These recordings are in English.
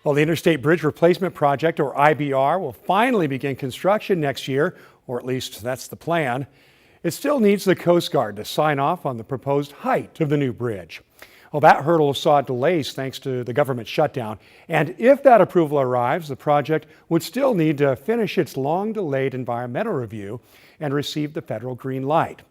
Well, the Interstate Bridge Replacement Project, or IBR, will finally begin construction next year, or at least that's the plan. It still needs the Coast Guard to sign off on the proposed height of the new bridge. Well, that hurdle saw delays thanks to the government shutdown. And if that approval arrives, the project would still need to finish its long-delayed environmental review and receive the federal green light.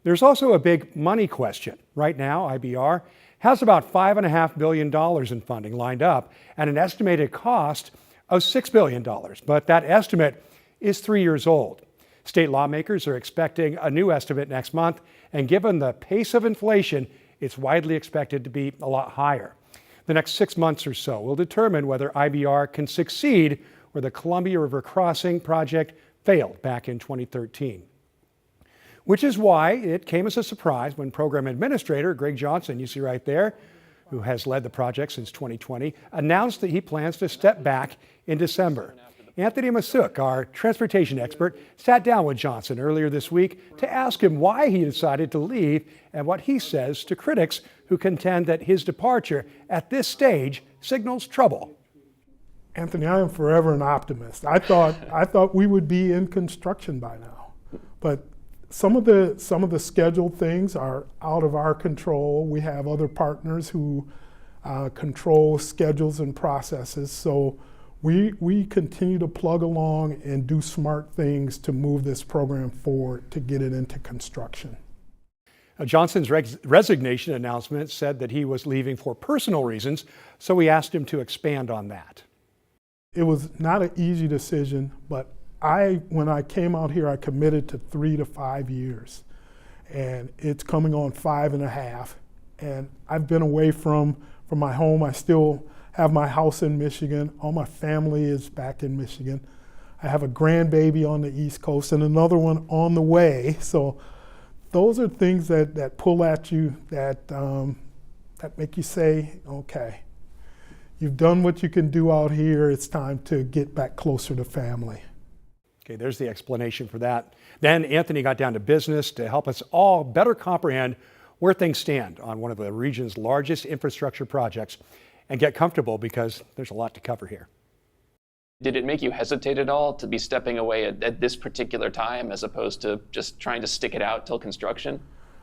There's also a big money question. Right now, IBR has about $5.5 billion in funding lined up and an estimated cost of $6 billion. But that estimate is 3 years old. State lawmakers are expecting a new estimate next month, and given the pace of inflation, it's widely expected to be a lot higher. The next 6 months or so will determine whether IBR can succeed where the Columbia River Crossing project failed back in 2013. Which is why it came as a surprise when Program Administrator Greg Johnson, you see right there, who has led the project since 2020, announced that he plans to step back in December. Anthony Masuk, our transportation expert, sat down with Johnson earlier this week to ask him why he decided to leave and what he says to critics who contend that his departure at this stage signals trouble. Anthony, I am forever an optimist. I thought we would be in construction by now, but some of the scheduled things are out of our control. We have other partners who control schedules and processes. So we continue to plug along and do smart things to move this program forward to get it into construction. Johnson's resignation announcement said that he was leaving for personal reasons, so we asked him to expand on that. It was not an easy decision, but when I came out here, I committed to 3 to 5 years, and it's coming on 5.5. And I've been away from my home. I still have my house in Michigan. All my family is back in Michigan. I have a grandbaby on the East Coast and another one on the way. So those are things that pull at you, that make you say, okay, you've done what you can do out here. It's time to get back closer to family. Okay, there's the explanation for that. Then Anthony got down to business to help us all better comprehend where things stand on one of the region's largest infrastructure projects and get comfortable because there's a lot to cover here. Did it make you hesitate at all to be stepping away at this particular time as opposed to just trying to stick it out till construction?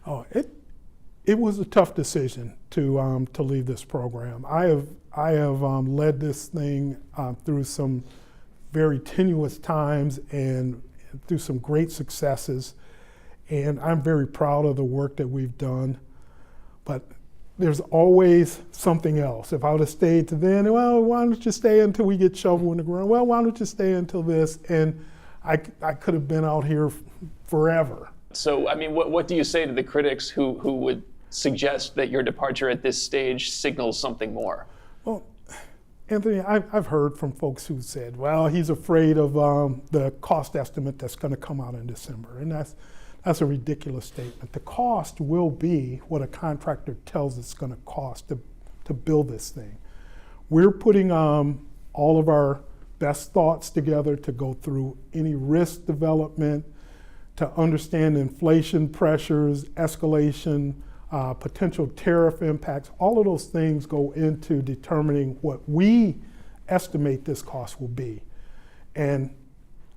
Oh, it was a tough decision to leave this program. I have led this thing through some very tenuous times and through some great successes. And I'm very proud of the work that we've done. But there's always something else. If I would have stayed to then, well, why don't you stay until we get shovel in the ground? Well, why don't you stay until this? And I could have been out here forever. So, I mean, what do you say to the critics who would suggest that your departure at this stage signals something more? Well, Anthony, I've heard from folks who said, well, he's afraid of the cost estimate that's going to come out in December. And that's a ridiculous statement. The cost will be what a contractor tells it's going to cost to build this thing. We're putting all of our best thoughts together to go through any risk development, to understand inflation pressures, escalation, potential tariff impacts. All of those things go into determining what we estimate this cost will be. And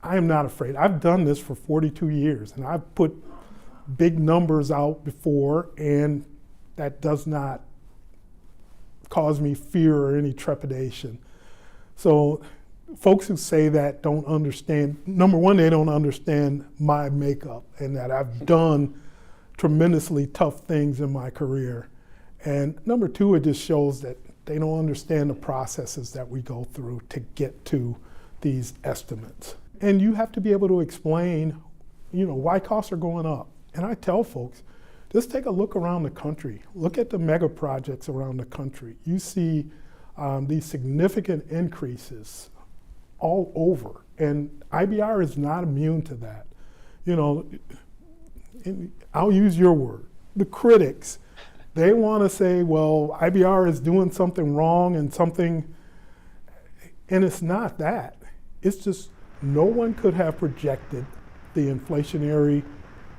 I am not afraid. I've done this for 42 years, and I've put big numbers out before, and that does not cause me fear or any trepidation. So folks who say that don't understand, number one, they don't understand my makeup and that I've done tremendously tough things in my career. And number two, it just shows that they don't understand the processes that we go through to get to these estimates. And you have to be able to explain, why costs are going up. And I tell folks, just take a look around the country. Look at the mega projects around the country. You see these significant increases all over. And IBR is not immune to that. I'll use your word. The critics, they want to say, well, IBR is doing something wrong and it's not that. It's just no one could have projected the inflationary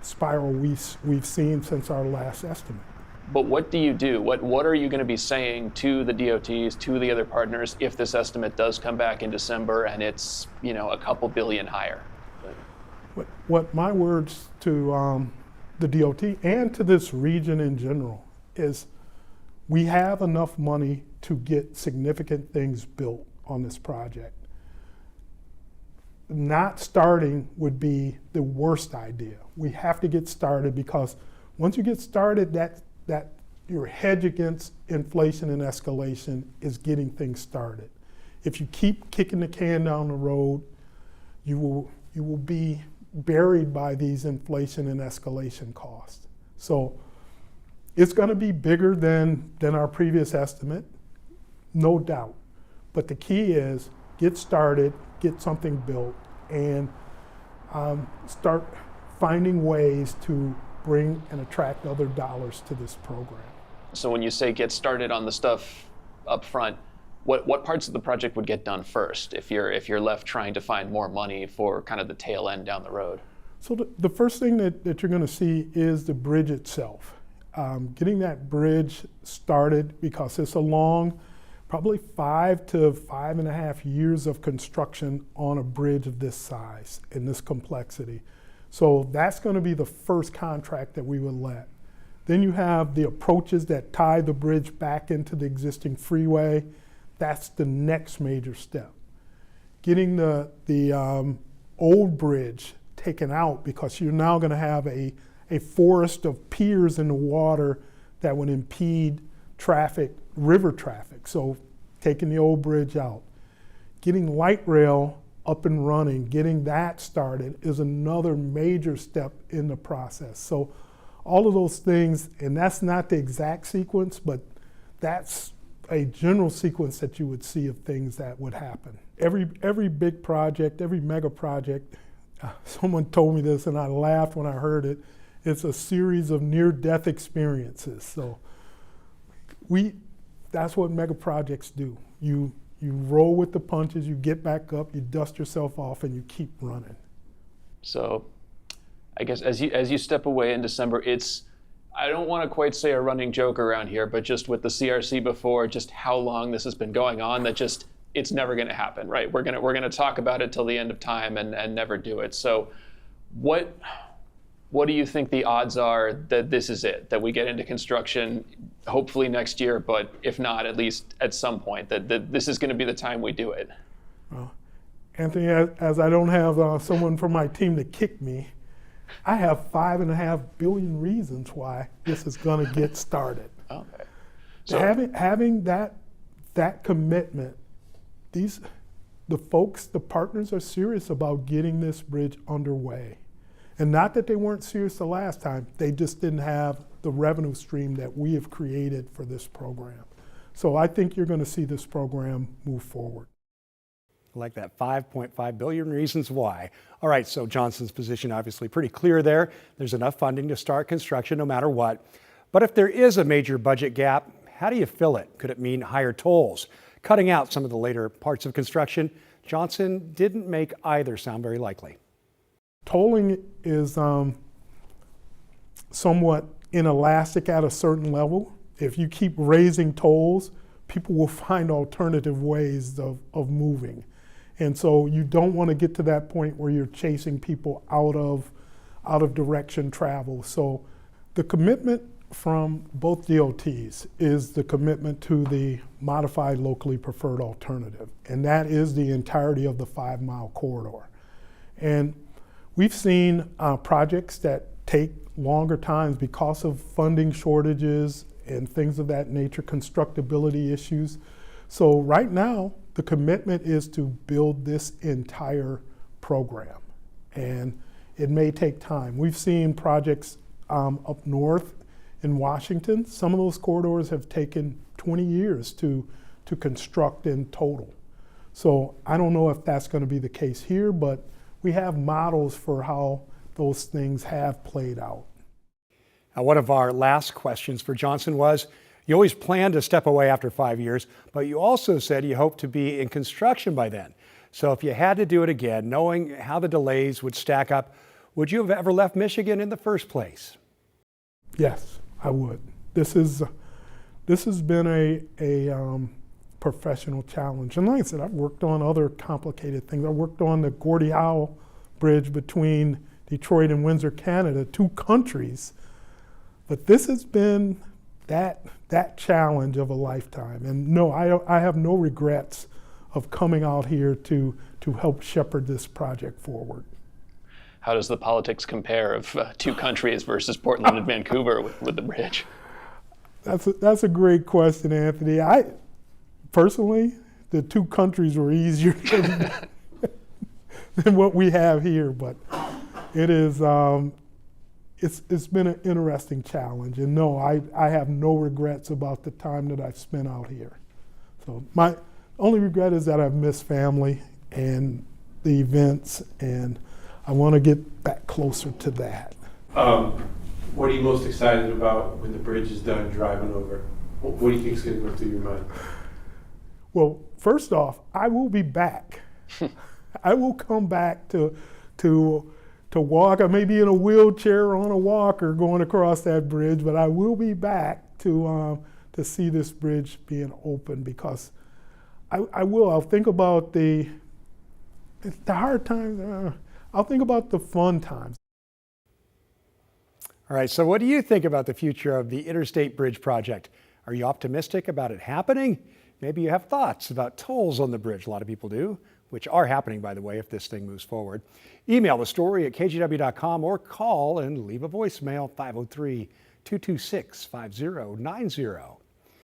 spiral we've seen since our last estimate. But what do you do? What are you going to be saying to the DOTs, to the other partners, if this estimate does come back in December and it's, a couple billion higher? What my words to the DOT and to this region in general is we have enough money to get significant things built on this project. Not starting would be the worst idea. We have to get started because once you get started, that your hedge against inflation and escalation is getting things started. If you keep kicking the can down the road, you will be buried by these inflation and escalation costs. So it's going to be bigger than our previous estimate, no doubt. But the key is get started, get something built, and start finding ways to bring and attract other dollars to this program. So when you say get started on the stuff up front, what parts of the project would get done first if you're left trying to find more money for kind of the tail end down the road? So the first thing that you're going to see is the bridge itself. Getting that bridge started because it's a long, probably 5 to 5.5 years of construction on a bridge of this size and this complexity. So that's going to be the first contract that we would let. Then you have the approaches that tie the bridge back into the existing freeway. That's the next major step. Getting the old bridge taken out because you're now going to have a forest of piers in the water that would impede traffic, river traffic. So taking the old bridge out. Getting light rail up and running, getting that started is another major step in the process. So all of those things, and that's not the exact sequence, but that's a general sequence that you would see of things that would happen. Every big project, every mega project, someone told me this and I laughed when I heard it, it's a series of near-death experiences. So that's what mega projects do. You roll with the punches, you get back up, you dust yourself off, and you keep running. So I guess as you step away in December, I don't want to quite say a running joke around here, but just with the CRC before, just how long this has been going on, that just it's never going to happen, right? We're gonna talk about it till the end of time and never do it. So what do you think the odds are that this is it, that we get into construction hopefully next year, but if not, at least at some point, that this is going to be the time we do it? Well, Anthony, as I don't have someone from my team to kick me, I have 5.5 billion reasons why this is going to get started. Okay. So having that commitment, the partners are serious about getting this bridge underway. And not that they weren't serious the last time, they just didn't have the revenue stream that we have created for this program. So I think you're going to see this program move forward. I like that, 5.5 billion reasons why. All right, so Johnson's position obviously pretty clear there. There's enough funding to start construction no matter what. But if there is a major budget gap, how do you fill it? Could it mean higher tolls, cutting out some of the later parts of construction? Johnson didn't make either sound very likely. Tolling is somewhat inelastic at a certain level. If you keep raising tolls, people will find alternative ways of moving. And so you don't want to get to that point where you're chasing people out of direction travel. So the commitment from both DOTs is the commitment to the modified locally preferred alternative. And that is the entirety of the 5-mile corridor. And we've seen projects that take longer times because of funding shortages and things of that nature, constructability issues. So right now, the commitment is to build this entire program. And it may take time. We've seen projects up north in Washington. Some of those corridors have taken 20 years to construct in total. So I don't know if that's going to be the case here, but we have models for how those things have played out. Now, one of our last questions for Johnson was, you always planned to step away after 5 years, but you also said you hoped to be in construction by then. So if you had to do it again, knowing how the delays would stack up, would you have ever left Michigan in the first place? Yes, I would. this has been a professional challenge. And like I said, I've worked on other complicated things. I worked on the Gordie Howe Bridge between Detroit and Windsor, Canada, 2 countries. But this has been that challenge of a lifetime. And no, I have no regrets of coming out here to help shepherd this project forward. How does the politics compare of 2 countries versus Portland and Vancouver with the bridge? That's a great question, Anthony. Personally, the 2 countries were easier than what we have here, but it is it's been an interesting challenge. And no, I have no regrets about the time that I've spent out here. So my only regret is that I've missed family and the events, and I want to get back closer to that. What are you most excited about when the bridge is done driving over? What do you think is going to go through your mind? Well, first off, I will be back. I will come back to walk. I may be in a wheelchair or on a walker going across that bridge, but I will be back to see this bridge being open, because I'll think about the hard times. I'll think about the fun times. All right, so what do you think about the future of the Interstate Bridge project? Are you optimistic about it happening? Maybe you have thoughts about tolls on the bridge. A lot of people do, which are happening, by the way, if this thing moves forward. Email the story at kgw.com or call and leave a voicemail, 503-226-5090.